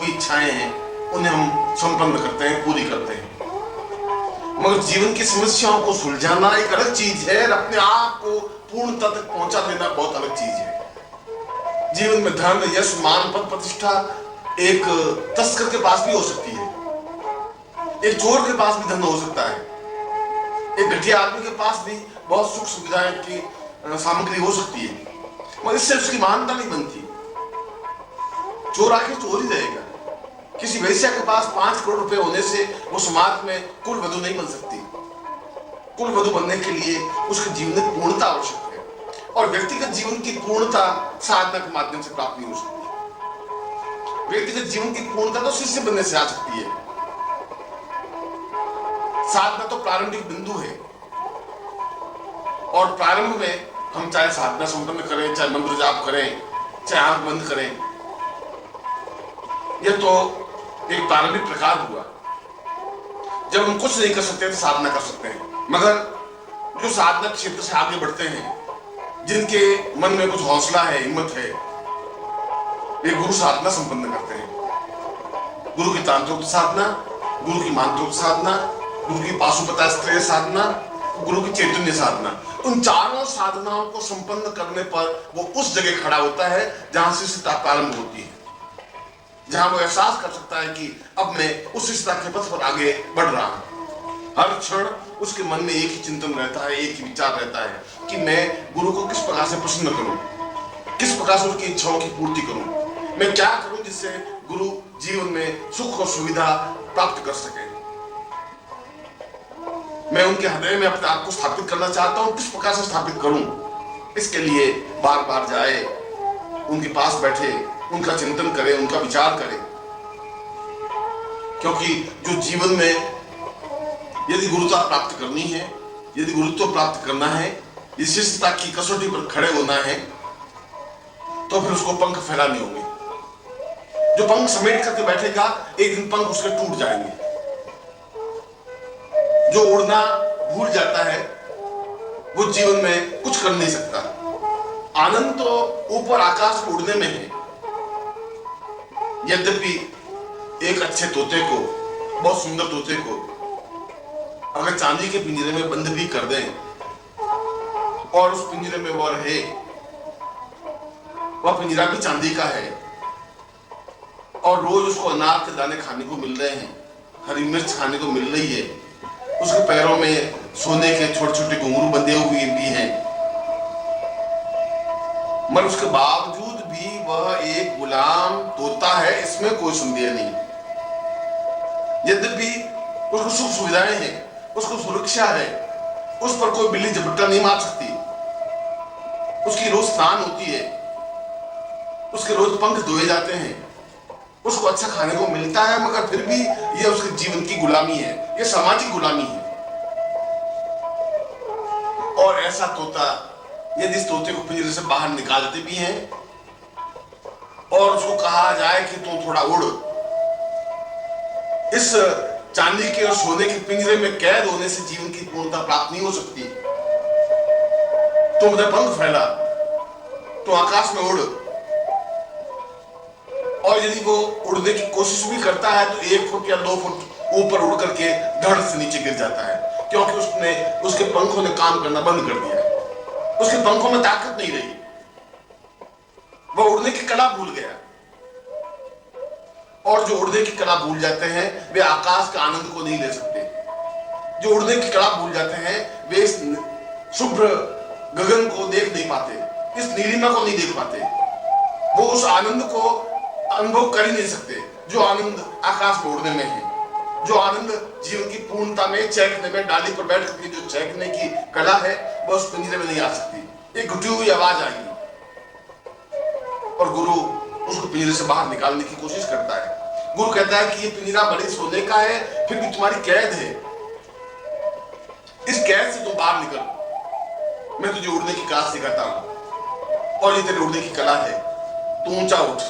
भी इच्छाएं हैं उन्हें हम संपन्न करते हैं, पूरी करते हैं। मगर जीवन की समस्याओं को सुलझाना एक अलग चीज है और अपने आप को पूर्णता तक पहुंचा देना बहुत अलग चीज है। जीवन में धन, यश, मान, पद, प्रतिष्ठा एक तस्कर के पास भी हो सकती है, एक चोर के पास भी धन हो सकता है, एक घटिया आदमी के पास भी बहुत सुख सुविधाएं की सामग्री हो सकती है, मगर इससे उसकी महानता नहीं बनती। चोर आखिर चोर ही रहेगा। किसी वैश्या के पास 5 करोड़ रुपए होने से वो समाज में कुल वधु नहीं बन सकती। कुल वधु बनने के लिए उसके जीवन में पूर्णता आवश्यक है, और व्यक्तिगत जीवन की पूर्णता साधना के माध्यम से प्राप्त नहीं हो सकती। व्यक्तिगत जीवन की पूर्णता तो शिष्य बनने से आ सकती है। साधना तो प्रारंभिक बिंदु है, और प्रारंभ में हम चाहे साधना संपन्न करें, चाहे मंत्र जाप करें, चाहे आंख बंद करें, यह तो एक प्रारंभिक प्रकार हुआ। जब हम कुछ नहीं कर सकते तो साधना कर सकते हैं। मगर जो साधना क्षेत्र से आगे बढ़ते हैं, जिनके मन में कुछ हौसला है, हिम्मत है, वे गुरु साधना संपन्न करते हैं। गुरु की तांत्रिक साधना, गुरु की मांत्रिक साधना, गुरु की पाशुपतास्त्रीय साधना, गुरु की चैतन्य साधना, उन चारों साधनाओं को संपन्न करने पर वो उस जगह खड़ा होता है जहां से शिष्यता प्रारंभ होती है, जहां वो एहसास कर सकता है कि अब मैं उस शिष्यता के पथ पर आगे बढ़ रहा हूं। हर क्षण उसके मन में एक ही चिंतन रहता है, एक ही विचार रहता है कि मैं गुरु को किस प्रकार से प्रसन्न करूं, किस प्रकार से उसकी इच्छाओं की पूर्ति करूं, मैं क्या करूं जिससे गुरु जीवन में सुख और सुविधा प्राप्त कर सके। मैं उनके हृदय में अपने आप को स्थापित करना चाहता हूं, किस प्रकार से स्थापित करूं। इसके लिए बार बार जाए, उनके पास बैठे, उनका चिंतन करें, उनका विचार करें। क्योंकि जो जीवन में यदि गुरुता प्राप्त करनी है, यदि गुरुत्व प्राप्त करना है, इस शिष्यता की कसौटी पर खड़े होना है, तो फिर उसको पंख फैलाने होंगे। जो पंख समेट करके बैठेगा, एक दिन पंख उसके टूट जाएंगे। जो उड़ना भूल जाता है वो जीवन में कुछ कर नहीं सकता। आनंद तो ऊपर आकाश में उड़ने में है। यद्यपि एक अच्छे तोते को, बहुत सुंदर तोते को अगर चांदी के पिंजरे में बंद भी कर दें और उस पिंजरे में वो रहे, वह पिंजरा भी चांदी का है, और रोज उसको अनार के दाने खाने को मिल रहे हैं, हरी मिर्च खाने को मिल रही है, उसके पैरों में सोने के छोटे छोटे घुंघरू बंधे हुए भी हैं, मगर उसके बावजूद भी वह एक गुलाम तोता है, इसमें कोई संदेह नहीं। यद्यपि उसको सुख सुविधाएं हैं, उसको सुरक्षा है, उस पर कोई बिल्ली झपट्टा नहीं मार सकती, उसकी रोज स्नान होती है, उसके रोज पंख धोए जाते हैं, उसको अच्छा खाने को मिलता है, मगर फिर भी यह उसके जीवन की गुलामी है, यह सामाजिक गुलामी है। और ऐसा तोता यदि इस तोते को पिंजरे से बाहर निकाल देते भी हैं और उसको कहा जाए कि तू थोड़ा उड़, इस चांदी के और सोने के पिंजरे में कैद होने से जीवन की पूर्णता प्राप्त नहीं हो सकती। तो अपने पंख फैला, तो आकाश में उड़, और यदि वो उड़ने की कोशिश भी करता है तो 1 फुट या 2 फुट ऊपर उड़ करके धड़ से नीचे गिर जाता है, क्योंकि उसके पंखों ने काम करना बंद कर दिया, उसके पंखों में ताकत नहीं रही, वह उड़ने की कला भूल गया। और जो उड़ने की कला भूल जाते हैं वे आकाश के आनंद को नहीं ले सकते। जो उड़ने की कला भूल जाते हैं वे इस शुभ्र गगन को देख नहीं पाते, इस नीलिमा को नहीं देख पाते, वो उस आनंद को अनुभव कर ही नहीं सकते जो आनंद आकाश में उड़ने में है, जो आनंद जीवन की पूर्णता में चहकने में, डाली पर बैठ करके जो चहकने की कला है वह उस पिंजरे में नहीं आ सकती। एक घुटी हुई आवाज आएगी और गुरु उसको पिंजरे से बाहर निकालने की कोशिश करता है। गुरु कहता है कि ये पिंजरा बड़े सोने का है, फिर भी तुम्हारी कैद है, इस कैद से तुम बाहर निकल, मैं तुझे उड़ने की कला सिखाता हूं, और ये तेरे उड़ने की कला है, तू ऊंचा उठ।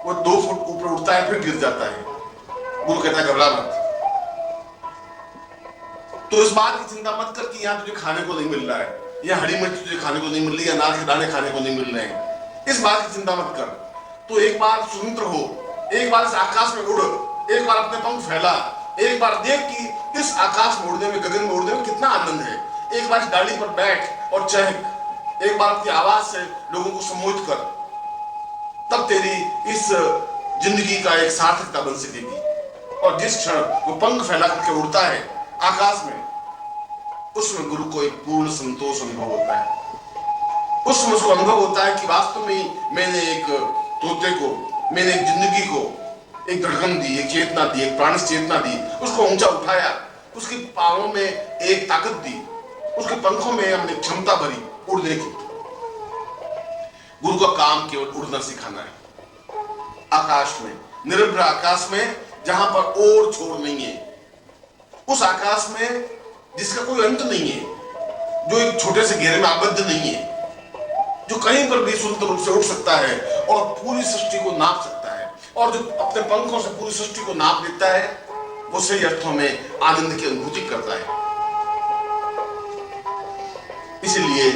वो 2 फुट ऊपर उड़ता है, फिर गिर जाता है। गुरु कहता है घबरा मत, तो इस बात की चिंता मत कर कि यहाँ तुझे खाने को नहीं मिल रहा है, या हरी मिर्च तुझे खाने को नहीं मिल रही, या अनार के दाने खाने को नहीं मिल रहे हैं, इस बात की चिंता मत कर। तो एक बार स्वतंत्र हो, एक बार इस आकाश में उड़, एक बार अपने पंख फैला, एक बार देख कि इस आकाश में उड़ने में, गगन में उड़ने में कितना आनंद है। एक बार इस गाड़ी पर बैठ और चहक, एक बार अपनी आवाज से लोगों को सम्मोहित कर, तब तेरी इस जिंदगी का एक सार्थकता बन सकेगी। और जिस क्षण वो पंख फैला करके उड़ता है आकाश में, उसमें गुरु को एक पूर्ण संतोष अनुभव होता है। उसमें उसको अनुभव होता है कि वास्तव में मैंने एक तोते को, मैंने एक जिंदगी को एक धड़कन दी, एक चेतना दी, एक प्राण चेतना दी, उसको ऊंचा उठाया, उसके पांवों में एक ताकत दी, उसके पंखों में हमने क्षमता भरी उड़ने की। गुरु का काम केवल उड़ना सिखाना है। आकाश में, निरभ्र आकाश में, जहां पर और छोर नहीं है, उस आकाश में जिसका कोई अंत नहीं है, जो एक छोटे से घेरे में आबद्ध नहीं है, जो कहीं पर भी स्वतंत्र रूप से उड़ सकता है और पूरी सृष्टि को नाप सकता है, और जो अपने पंखों से पूरी सृष्टि को नाप लेता है, वो सही अर्थों में आनंद की अनुभूति करता है। इसलिए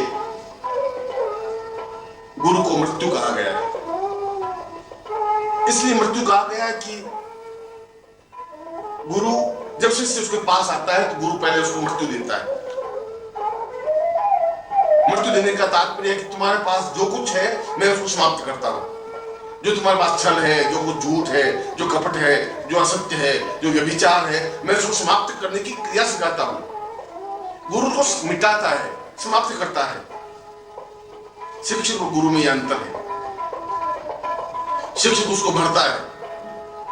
गुरु को मृत्यु कहा गया है। इसलिए मृत्यु कहा गया है कि गुरु जब शिष्य उसके पास आता है तो गुरु पहले उसको मृत्यु देता है। मृत्यु देने का तात्पर्य है कि तुम्हारे पास जो कुछ है मैं उसको समाप्त करता हूं। जो तुम्हारे पास छल है, जो कुछ झूठ है, जो कपट है, जो असत्य है, जो व्यभिचार है, मैं उसको समाप्त करने की क्रिया सिखाता हूं। गुरु को मिटाता है, समाप्त करता है। शिक्षक और गुरु में यह अंतर है। शिक्षक उसको भरता है,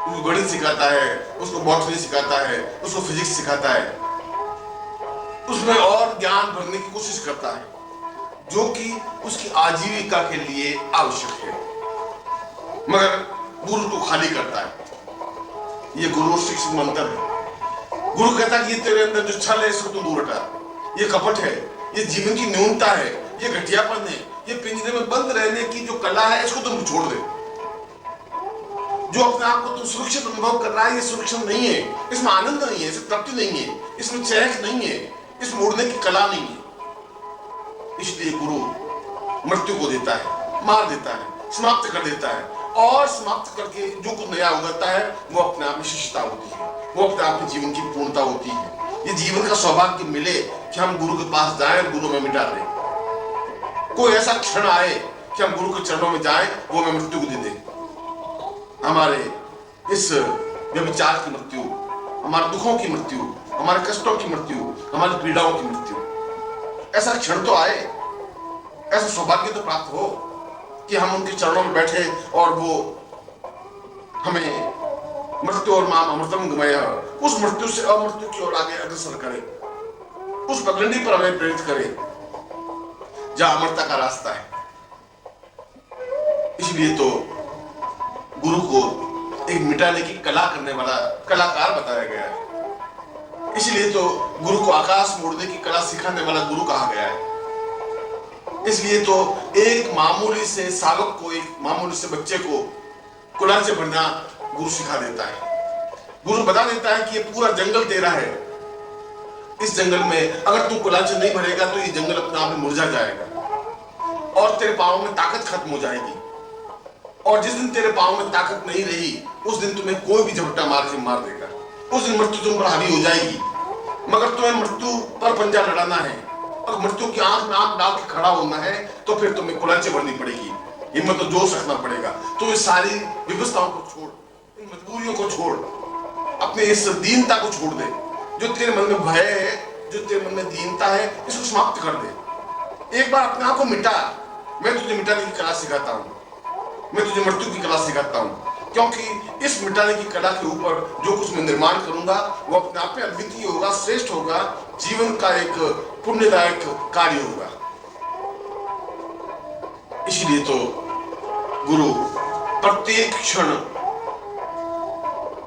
उसको गणित सिखाता है, उसको बॉटनी सिखाता है, उसको फिजिक्स सिखाता है, उसमें और ज्ञान भरने की कोशिश करता है जो कि उसकी आजीविका के लिए आवश्यक है, मगर गुरु को खाली करता है। यह गुरु और शिक्षक में अंतर है। गुरु कहता है कि ये तेरे अंदर जो छल है इसको तू दूर हटा, ये कपट है, ये जीवन की न्यूनता है, ये घटियापन है, ये पिंजरे में बंद रहने की जो कला है इसको तुम छोड़ दे। जो अपने आप को तुम सुरक्षित अनुभव कर रहा है, ये सुरक्षित नहीं है, इसमें आनंद नहीं है, इसमें तृप्ति नहीं है, इसमें चहक नहीं है, इसमें उड़ने की कला नहीं है। इसलिए गुरु मृत्यु को देता है, मार देता है, समाप्त कर देता है, और समाप्त करके जो कुछ नया उगता है वो अपने आप में शिष्टता होती है, वो अपने आप में जीवन की पूर्णता होती है। ये जीवन का सौभाग्य मिले कि हम गुरु के पास जाएं, गुरु में मिटा दें। कोई ऐसा क्षण आए कि हम गुरु के चरणों में जाएं, वो हमें मृत्यु को दे दे। हमारे इस व्यभिचार की मृत्यु, हमारे दुखों की मृत्यु, हमारे कष्टों की मृत्यु, हमारी पीड़ाओं की मृत्यु, ऐसा क्षण तो आए, ऐसा सौभाग्य तो प्राप्त हो कि हम उनके चरणों में बैठे और वो हमें मृत्यु और माम अमृतम गमय, उस मृत्यु से अमृत्यु की ओर आगे अग्रसर करे, उस पगडंडी पर हमें प्रेरित करे जहां अमरता का रास्ता है। इसलिए तो गुरु को एक मिटाने की कला करने वाला कलाकार बताया गया है। इसलिए तो गुरु को आकाश में उड़ने की कला सिखाने वाला गुरु कहा गया है। इसलिए तो एक मामूली से सावक को, एक मामूली से बच्चे को कुलांचे भरना गुरु सिखा देता है। गुरु बता देता है कि ये पूरा जंगल तेरा है, इस जंगल में अगर तू कुलांचे नहीं भरेगा तो ये जंगल अपने आप में मुरझा जाएगा और तेरे पांव में ताकत खत्म हो जाएगी, और जिस दिन तेरे पांव में ताकत नहीं रही उस दिन तुम्हें कोई भी झपटा मार के मार देगा, उस दिन मृत्यु तुम पर हावी हो जाएगी। मगर तुम्हें मृत्यु पर पंजा लड़ाना है और मृत्यु की आंख में आंख डाल के खड़ा होना है, तो फिर तुम्हें कुलांचे भरनी पड़ेगी, हिम्मत और जोश रखना पड़ेगा। तो इस सारी व्यवस्थाओं को छोड़, इन मजबूरियों को छोड़, अपने इस दीनता को छोड़ दे। जो तेरे मन में भय है, जो तेरे मन में दीनता है, इसको समाप्त कर दे। एक बार अपने आप को मिटा। मैं तुझे मिटाने की कला सिखाता हूँ, मैं तुझे मृत्यु की कला सिखाता हूँ, क्योंकि इस मिटाने की कला के ऊपर जो कुछ मैं निर्माण करूंगा वो अपने आप में अद्वितीय होगा, श्रेष्ठ होगा, जीवन का एक पुण्यदायक कार्य होगा। इसलिए तो गुरु प्रत्येक क्षण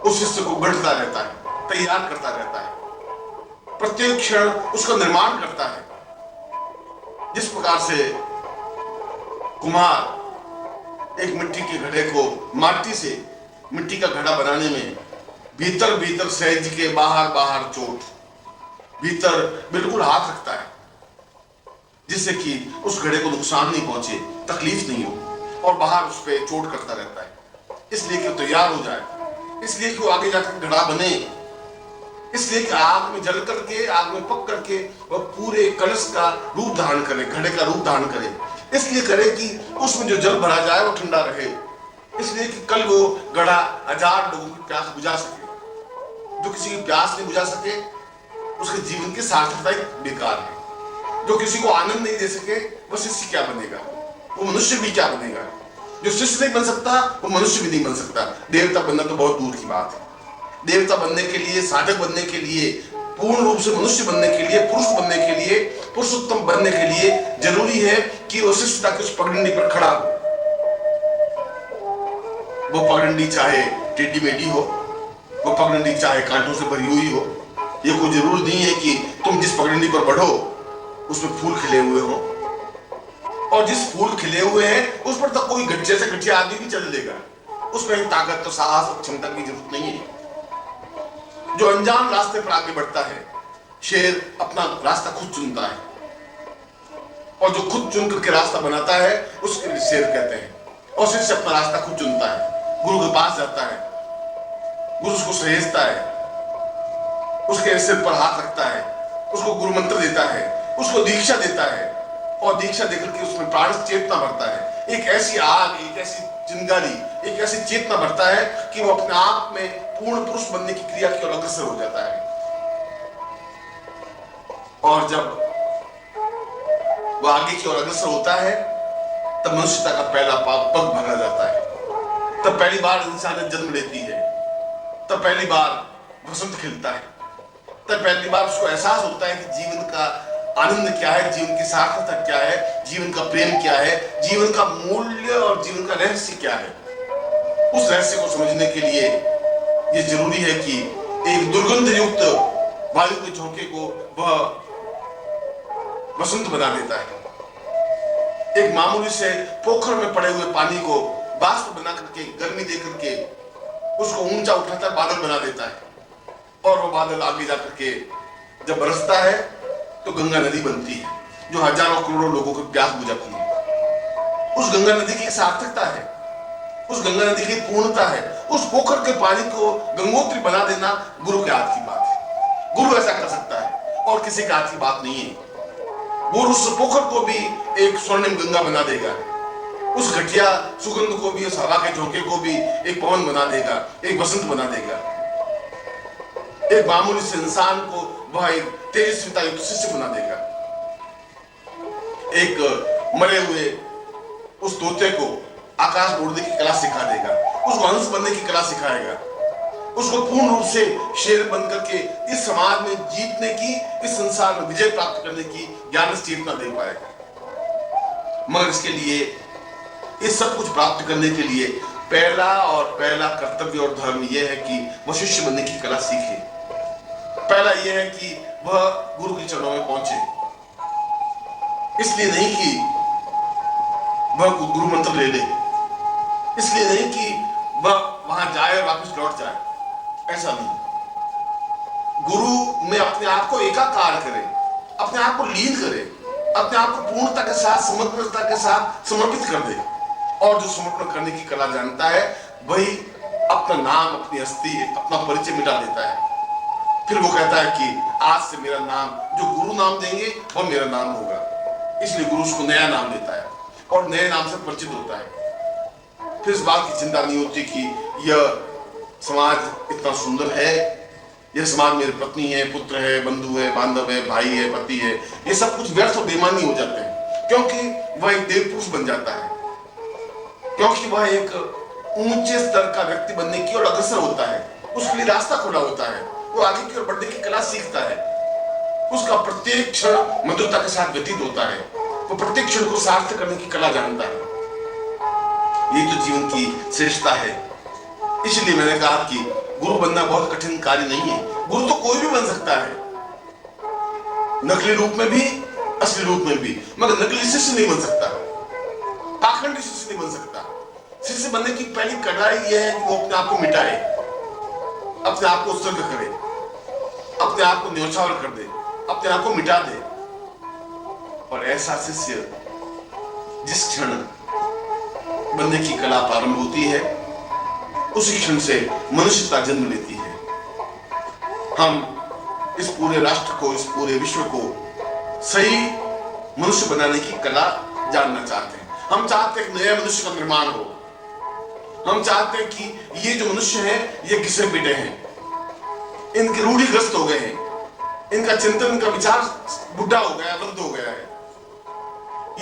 उस शिष्य को गढ़ता रहता है, तैयार करता रहता है, प्रत्येक क्षण उसका निर्माण करता है। जिस प्रकार से कुम्हार एक मिट्टी के घड़े को माटी से मिट्टी का घड़ा बनाने में भीतर भीतर सहज के बाहर बाहर चोट, भीतर बिल्कुल हाथ रखता है जिससे कि उस घड़े को नुकसान नहीं पहुंचे, तकलीफ नहीं हो, और बाहर उस पर चोट करता रहता है। इसलिए कि वो तैयार हो जाए, इसलिए कि वो आगे जाकर घड़ा बने, इसलिए कि आग में जल करके, आग में पक करके वह पूरे कलश का रूप धारण करे, घड़े का रूप धारण करे। इसलिए करे कि उसमें जो जल भरा जाए वो ठंडा रहे, इसलिए कि कल वो घड़ा हजार लोगों की प्यास बुझा सके। जो किसी की प्यास नहीं बुझा सके उसके जीवन की सार्थकता ही बेकार है। जो किसी को आनंद नहीं दे सके वह शिष्य क्या बनेगा, वो मनुष्य भी क्या बनेगा। जो शिष्य नहीं बन सकता वो मनुष्य भी नहीं बन सकता। देवता बनना तो बहुत दूर की बात है। देवता बनने के लिए, साधक बनने के लिए, पूर्ण रूप से मनुष्य बनने के लिए, पुरुष बनने के लिए, पुरुषोत्तम बनने के लिए जरूरी है कि वो शिष्यता की उस पगडंडी पर खड़ा हो। वो पगडंडी चाहे टेढ़ी मेढ़ी हो, वो पगडंडी चाहे कांटों से भरी हुई हो। ये कोई जरूर नहीं है कि तुम जिस पगडंडी पर बढ़ो उसमें फूल खिले हुए हो, और जिस फूल खिले हुए हैं उस पर तो कोई गड्ढे से गठिया आदमी भी चल लेगा। उसमें ताकत तो साहस और क्षमता की जरूरत नहीं है। जो अनजान रास्ते पर आगे बढ़ता है, शेर अपना रास्ता खुद चुनता है, और जो खुद चुन करके रास्ता बनाता है उसके लिए शेर कहते हैं। और शिष्य अपना रास्ता खुद चुनता है, गुरु के पास जाता है, गुरु उसको सहेजता है, उसके सिर पर हाथ रखता है, उसको गुरु मंत्र देता है, उसको दीक्षा देता है, और दीक्षा देकर के उसमें प्राण चेतना भरता है। एक ऐसी आग, एक ऐसी चिंगारी, एक ऐसी चेतना भरता है कि वो अपने आप में पूर्ण पुरुष बनने की क्रिया की ओर अग्रसर हो जाता है। और जब वो आगे की ओर अग्रसर होता है तब मनुष्यता का पहला पग भरा जाता है। तब पहली बार इंसानियत जन्म लेती है, तब पहली बार वसंत खिलता है, तब पहली बार उसको एहसास होता है कि जीवन का आनंद क्या है, जीवन की सार्थकता क्या है, जीवन का प्रेम क्या है, जीवन का मूल्य और जीवन का रहस्य क्या है। उस रहस्य को समझने के लिए ये जरूरी है कि एक दुर्गंध युक्त वायु के झोंके को वह वसंत बना देता है। एक मामूली से पोखर में पड़े हुए पानी को बाष्प बना करके, गर्मी दे करके उसको ऊंचा उठाता, बादल बना देता है, और वो बादल आगे जाकर के जब बरसता है तो गंगा नदी बनती है, जो हजारों करोड़ों लोगों की प्यास बुझाती है। उस गंगा नदी की सार्थकता है, उस गंगा नदी की पूर्णता है। उस पोखर के पानी को गंगोत्री बना देना गुरु के हाथ की बात है। गुरु ऐसा कर सकता है और किसी के हाथ की बात नहीं है। गुरु उस पोखर को भी एक स्वर्णिम गंगा बना देगा, उस घटिया सुगंध को भी, उस हवा के झोंके को भी एक पवन बना देगा, एक वसंत बना देगा। एक मामूली से इंसान को वह एक तेजस्विता युक्त शिष्य बना देगा। एक मरे हुए उस तोते को आकाश उड़ने की कला सिखा देगा, उसको हंस बनने की कला सिखाएगा, उसको पूर्ण रूप से शेर बनकर के इस समाज में जीतने की, इस संसार में विजय प्राप्त करने की ज्ञान चेतना दे पाएगा। मगर इसके लिए, इस सब कुछ प्राप्त करने के लिए पहला कर्तव्य और धर्म यह है कि वह शिष्य बनने की कला सीखे। पहला यह है कि वह गुरु के चरणों में पहुंचे। इसलिए नहीं कि वह गुरु मंत्र ले ले, इसलिए नहीं कि वह वहां जाए और वापस लौट जाए, ऐसा नहीं। गुरु में अपने आप को एकाकार करे, अपने आप को लीन करे, अपने आप को पूर्णता के साथ, समग्रता के साथ समर्पित कर दे। और जो समर्पण करने की कला जानता है वही अपना नाम, अपनी हस्ती, अपना परिचय मिटा देता है। फिर वो कहता है कि आज से मेरा नाम, जो गुरु नाम देंगे वह मेरा नाम होगा। इसलिए गुरु उसको नया नाम देता है और नए नाम से परिचित होता है। फिर इस बात की चिंता नहीं होती कि यह समाज इतना सुंदर है, यह समाज मेरी पत्नी है, पुत्र है, बंधु है, बांधव है, भाई है, पति है, ये सब कुछ व्यर्थ और बेमानी हो जाते हैं, क्योंकि वह एक देव पुरुष बन जाता है, क्योंकि वह एक ऊंचे स्तर का व्यक्ति बनने की ओर अग्रसर होता है। उसके लिए रास्ता खुला होता है, वो आगे की ओर बढ़ने की कला सीखता है। उसका प्रत्येक क्षण मधुरता के साथ व्यतीत होता है, वो प्रत्येक क्षण को सार्थक करने की कला जानता है। ये तो जीवन की श्रेष्ठता है। इसलिए मैंने कहा कि गुरु बनना बहुत कठिन कार्य नहीं है। गुरु तो कोई भी बन सकता है, नकली रूप में भी, असली रूप में भी, मगर नकली शिष्य नहीं बन सकता, पाखंडी शिष्य नहीं बन सकता। शिष्य बनने की पहली कड़ाई यह है कि वो अपने आप को मिटाए, अपने आप को उत्सर्ग करे, अपने आप को न्योछावर कर दे, अपने आप को मिटा दे। और ऐसा शिष्य जिस क्षण बनने की कला प्रारंभ होती है उसी क्षण से मनुष्यता जन्म लेती है। हम इस पूरे राष्ट्र को, इस पूरे विश्व को सही मनुष्य बनाने की कला जानना चाहते हैं। हम चाहते हैं कि नया मनुष्य का निर्माण हो। हम चाहते हैं कि ये जो मनुष्य हैं ये घिसे पिटे हैं, इनके रूढ़िग्रस्त हो गए हैं, इनका चिंतन, इनका विचार बुढ़ा हो गया, बंद हो गया है।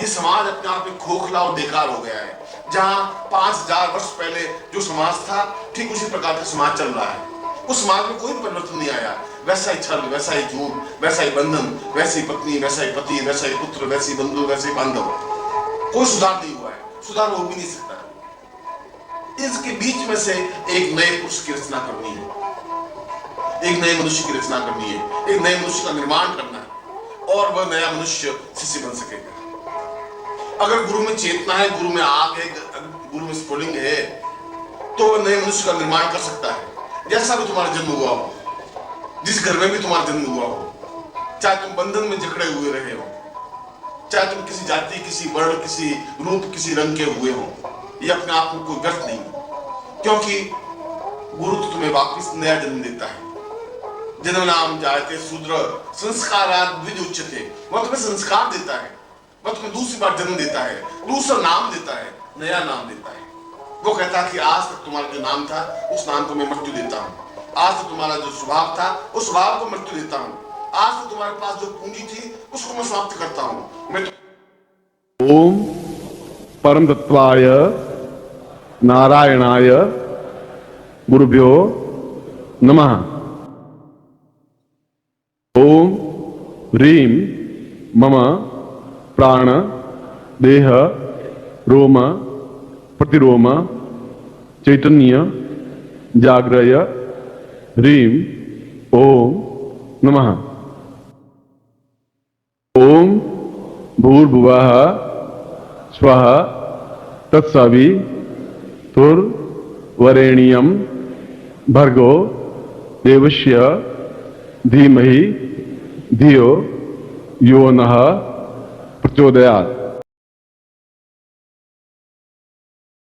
ये समाज अपने आप में खोखला और बेकार हो गया है। जहां 5000 वर्ष पहले जो समाज था, ठीक उसी प्रकार का समाज चल रहा है। उस समाज में कोई परिवर्तन नहीं आया। वैसा ही छल, वैसा ही झूठ, वैसा ही बंधन, वैसी पत्नी, वैसा ही पति, वैसा ही पुत्र, वैसी बंधु, वैसे ही बांधव। कोई सुधार नहीं हुआ है, सुधार हो भी नहीं सकता। इसके बीच में से एक नए पुरुष की रचना करनी है, एक नए मनुष्य की रचना करनी है, एक नए मनुष्य का निर्माण करना है, और वह नया मनुष्य शिष्य बन सकेगा। अगर गुरु में चेतना है, गुरु में आग है, गुरु में स्फुलिंग है, तो वह नए मनुष्य का निर्माण कर सकता है। जैसा भी तुम्हारा जन्म हुआ हो, जिस घर में भी तुम्हारा जन्म हुआ हो, चाहे तुम बंधन में जकड़े हुए रहे हो, चाहे तुम किसी जाति, किसी वर्ण, किसी रूप, किसी रंग के हुए हो, ये अपने आप में कोई व्यर्थ नहीं, क्योंकि गुरु तो तुम्हें वापस नया जन्म देता है। जन्म नाम जायते शूद्र संस्कारात् द्विज उच्यते। वह तुम्हें संस्कार देता है, वह तुम्हें दूसरी बार जन्म देता है, दूसरा नाम देता है, नया नाम देता है। वो कहता है कि आज तक तुम्हारा जो नाम था, उस नाम को मैं मृत्यु देता हूँ। आज तक तुम्हारा जो स्वभाव था, उस स्वभाव को मृत्यु देता हूँ। आज तक तुम्हारे पास जो पूंजी थी, उसको मैं समाप्त करता हूँ। ओम परम तत्वाय नारायणाय गुरुभ्यो नमः। ओम ह्रीं मम प्राण देह रोम प्रतिरोम चैतन्य जाग्रय ह्रीं ओम नमः। ओम भूर्भुवः स्वः तत्सवितुर्वरेण्यं भर्गो देवस्य धीमहि धियो यो नः प्रचोदयात्।